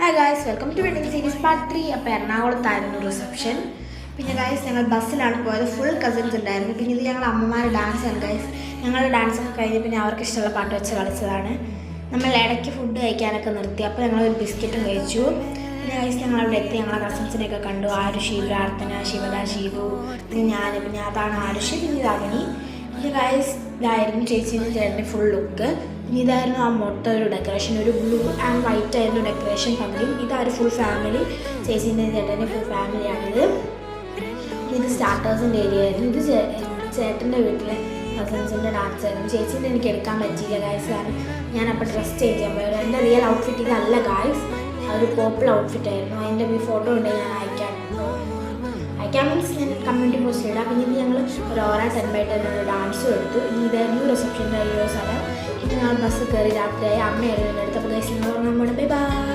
Hi guys, welcome to wedding series part 3. അപ്പോൾ എറണാകുളത്തായിരുന്നു reception. പിന്നെ guys ഞങ്ങൾ ബസ്സിലാണ് പോയത്. ഫുൾ കസിൻസ് ഉണ്ടായിരുന്നു. പിന്നെ ഇത് ഞങ്ങൾ അമ്മമാരുടെ ഡാൻസാണ് ഗായ്സ്. ഞങ്ങളുടെ ഡാൻസൊക്കെ കഴിഞ്ഞ് പിന്നെ അവർക്ക് ഇഷ്ടമുള്ള പാട്ട് വെച്ച് കളിച്ചതാണ്. നമ്മൾ ഇടയ്ക്ക് ഫുഡ് കഴിക്കാനൊക്കെ നിർത്തി. അപ്പോൾ ഞങ്ങളൊരു ബിസ്ക്കറ്റും കഴിച്ചു. പിന്നെ ഗായ്സ് ഞങ്ങൾ അവിടെ എത്തി. ഞങ്ങളെ കസിൻസിനെയൊക്കെ കണ്ടു. ആരുഷി, പ്രാർത്ഥന, ശിവദ, ശിവു, പിന്നെ ഞാൻ. പിന്നെ അതാണ് ആരുഷി, പിന്നെ ഇതാകണി. പിന്നെ ഗായ്സ് ഇതായിരുന്നു ചേച്ചീൻ്റെ ചേട്ടൻ്റെ ഫുൾ ലുക്ക്. പിന്നെ ഇതായിരുന്നു ആ മൊത്തം ഒരു ഡെക്കറേഷൻ. ഒരു ബ്ലൂ ആൻഡ് വൈറ്റ് ആയിരുന്നു ഡെക്കറേഷൻ പകുതിയും. ഇതാരും ഫുൾ ഫാമിലി, ചേച്ചീൻ്റെ ചേട്ടൻ്റെ ഫുൾ ഫാമിലിയാണിത്. ഇത് സ്റ്റാർട്ടേഴ്സിൻ്റെ ഏരിയ ആയിരുന്നു. ഇത് ചേട്ടൻ്റെ വീട്ടിലെ കസിൻസിൻ്റെ ഡാൻസ് ആയിരുന്നു. ചേച്ചീൻ്റെ എനിക്ക് എടുക്കാൻ പറ്റിയില്ല ഗായ്സ്, കാരണം ഞാൻ അപ്പോൾ ഡ്രസ്സ് ചേഞ്ച് ചെയ്യാൻ പോയത്. എൻ്റെ റിയൽ ഔട്ട്ഫിറ്റ് ഇതല്ല ഗായ്സ്, അതൊരു പോപ്പുലർ ഔട്ട്ഫിറ്റ് ആയിരുന്നു. അതിൻ്റെ ഫോട്ടോ ഉണ്ട്, ഞാൻ അയക്കാൻ മീൻസ് ഞാൻ കമ്മ്യൂണിറ്റി പോസ്റ്റ് ഇടാം. പിന്നെ ഇത് ഞങ്ങൾ ഒരു ഓറ 10x10 ഡാൻസും എടുത്തു. ഇനി ഇതായിരുന്നു റിസപ്ഷൻ്റെ ഒരു സ്ഥലം. പിന്നെ ഞങ്ങൾ ബസ് കയറി രാത്രിയായി. അമ്മയായിരുന്നു എൻ്റെ അടുത്ത്. അപ്പോൾ ഗൈസ് നിങ്ങൾ നമ്മുടെ ബൈ ബൈ.